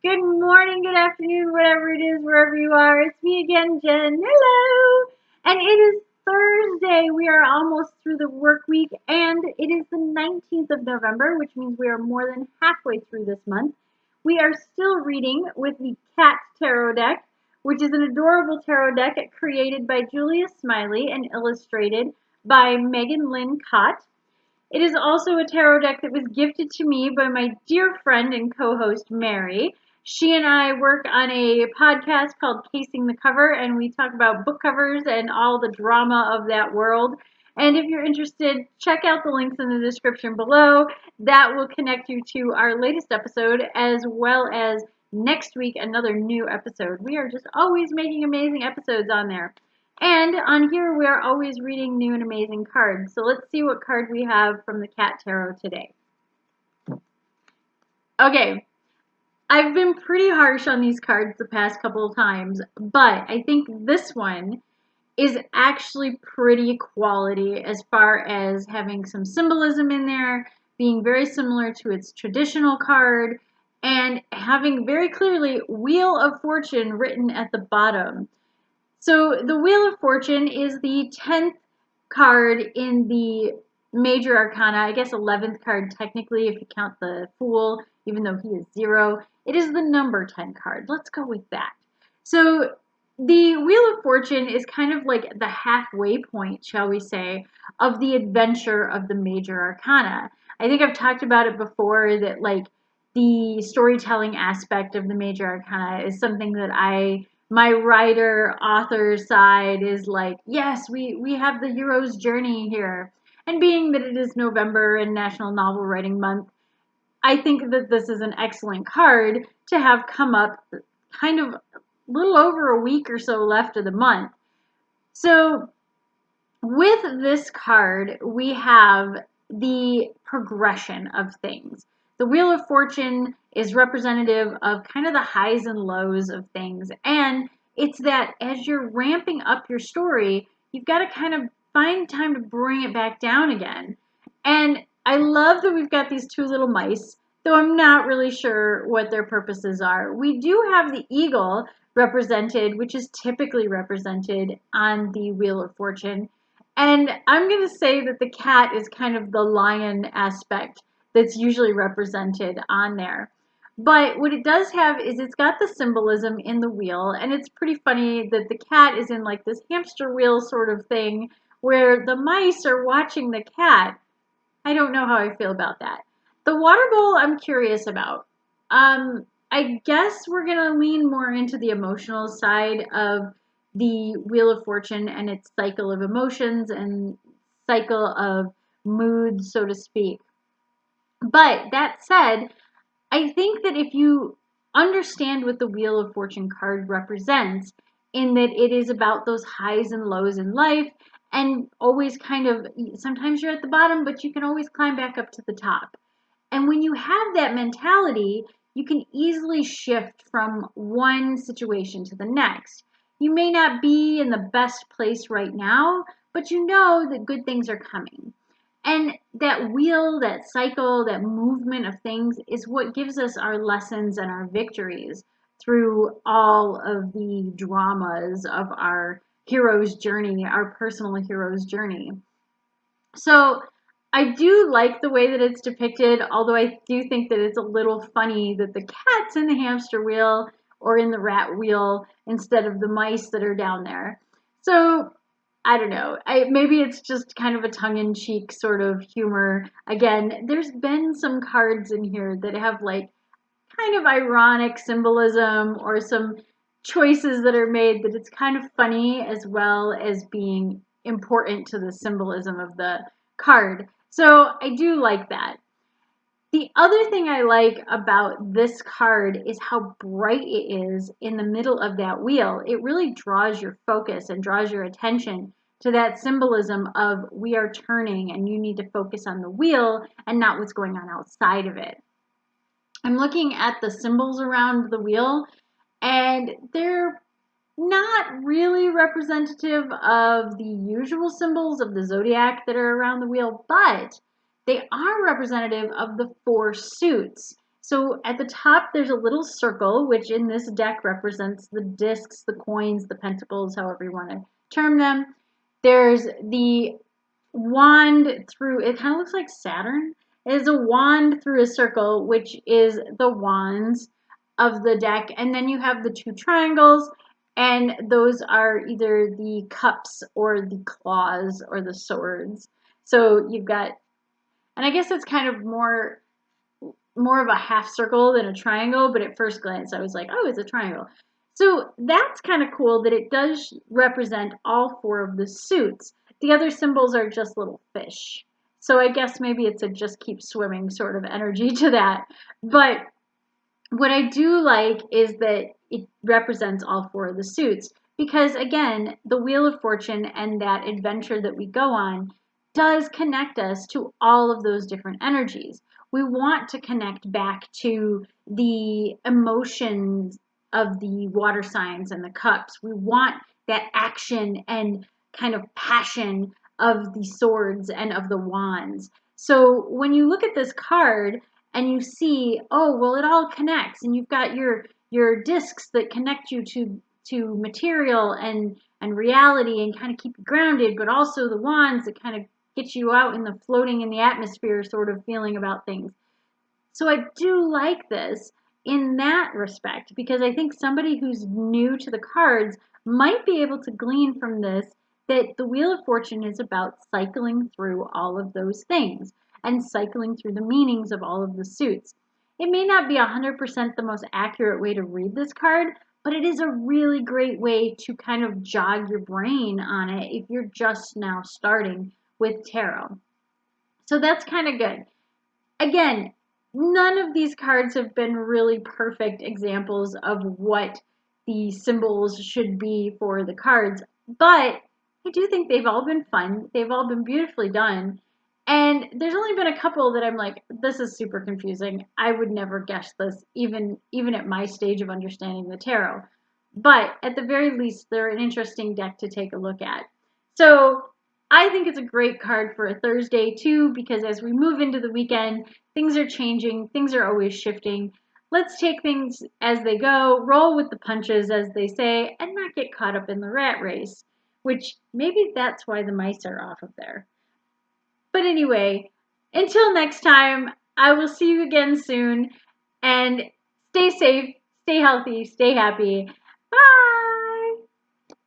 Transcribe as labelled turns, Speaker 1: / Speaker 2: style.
Speaker 1: Good morning, good afternoon, whatever it is, wherever you are. It's me again, Jen. Hello! And it is Thursday. We are almost through the work week, and it is the 19th of November, which means we are more than halfway through this month. We are still reading with the Cat Tarot deck, which is an adorable tarot deck created by Julia Smiley and illustrated by Megan Lynn Cott. It is also a tarot deck that was gifted to me by my dear friend and co-host, Mary. She and I work on a podcast called Casing the Cover, and we talk about book covers and all the drama of that world. And if you're interested, check out the links in the description below. That will connect you to our latest episode, as well as next week, another new episode. We are just always making amazing episodes on there. And on here, we are always reading new and amazing cards. So let's see what card we have from the Cat Tarot today. Okay, I've been pretty harsh on these cards the past couple of times, but I think this one is actually pretty quality as far as having some symbolism in there, being very similar to its traditional card, and having very clearly Wheel of Fortune written at the bottom. So the Wheel of Fortune is the 10th card in the major arcana, I guess 11th card technically if you count the Fool, even though he is 0. It is the number 10 card. Let's go with that. So the Wheel of Fortune is kind of like the halfway point, shall we say, of the adventure of the major arcana. I think I've talked about it before that like the storytelling aspect of the major arcana is something that my writer author side is like, yes, we have the hero's journey here. And being that it is November and National Novel Writing Month, I think that this is an excellent card to have come up kind of a little over a week or so left of the month. So with this card, we have the progression of things. The Wheel of Fortune is representative of kind of the highs and lows of things. And it's that as you're ramping up your story, you've got to kind of find time to bring it back down again. And I love that we've got these two little mice, though I'm not really sure what their purposes are. We do have the eagle represented, which is typically represented on the Wheel of Fortune. And I'm going to say that the cat is kind of the lion aspect that's usually represented on there. But what it does have is it's got the symbolism in the wheel, and it's pretty funny that the cat is in like this hamster wheel sort of thing where the mice are watching the cat. I don't know how I feel about that. The water bowl, I'm curious about. I guess we're going to lean more into the emotional side of the Wheel of Fortune and its cycle of emotions and cycle of moods, so to speak. But that said, I think that if you understand what the Wheel of Fortune card represents, in that it is about those highs and lows in life, and always kind of, sometimes you're at the bottom, but you can always climb back up to the top. And when you have that mentality, you can easily shift from one situation to the next. You may not be in the best place right now, but you know that good things are coming. And that wheel, that cycle, that movement of things is what gives us our lessons and our victories through all of the dramas of our hero's journey, our personal hero's journey. So I do like the way that it's depicted, although I do think that it's a little funny that the cat's in the hamster wheel or in the rat wheel instead of the mice that are down there. So I don't know. Maybe it's just kind of a tongue-in-cheek sort of humor. Again, there's been some cards in here that have like kind of ironic symbolism or some choices that are made that it's kind of funny as well as being important to the symbolism of the card. So I do like that. The other thing I like about this card is how bright it is in the middle of that wheel. It really draws your focus and draws your attention to that symbolism of we are turning and you need to focus on the wheel and not what's going on outside of it. I'm looking at the symbols around the wheel, and they're not really representative of the usual symbols of the zodiac that are around the wheel, but they are representative of the 4 suits. So at the top, there's a little circle, which in this deck represents the discs, the coins, the pentacles, however you want to term them. There's the wand through, it kind of looks like Saturn. It is a wand through a circle, which is the wands of the deck. And then you have the two triangles, and those are either the cups or the claws or the swords. So you've got, and I guess it's kind of more of a half circle than a triangle, but at first glance I was like, oh, it's a triangle. So that's kind of cool that it does represent all four of the suits. The other symbols are just little fish. So I guess maybe it's a just keep swimming sort of energy to that. But what I do like is that it represents all four of the suits because, again, the Wheel of Fortune and that adventure that we go on does connect us to all of those different energies. We want to connect back to the emotions of the water signs and the cups. We want that action and kind of passion of the swords and of the wands. So when you look at this card, and you see, oh, well, it all connects, and you've got your discs that connect you to material and reality and kind of keep you grounded, but also the wands that kind of get you out in the floating in the atmosphere sort of feeling about things. So I do like this in that respect because I think somebody who's new to the cards might be able to glean from this that the Wheel of Fortune is about cycling through all of those things and cycling through the meanings of all of the suits. It may not be 100% the most accurate way to read this card, but it is a really great way to kind of jog your brain on it if you're just now starting with tarot. So that's kind of good. Again, none of these cards have been really perfect examples of what the symbols should be for the cards, but I do think they've all been fun. They've all been beautifully done. And there's only been a couple that I'm like, this is super confusing. I would never guess this, even at my stage of understanding the tarot. But at the very least, they're an interesting deck to take a look at. So I think it's a great card for a Thursday too, because as we move into the weekend, things are changing, things are always shifting. Let's take things as they go, roll with the punches, as they say, and not get caught up in the rat race, which maybe that's why the mice are off of there. But anyway, until next time, I will see you again soon, and stay safe, stay healthy, stay happy. Bye!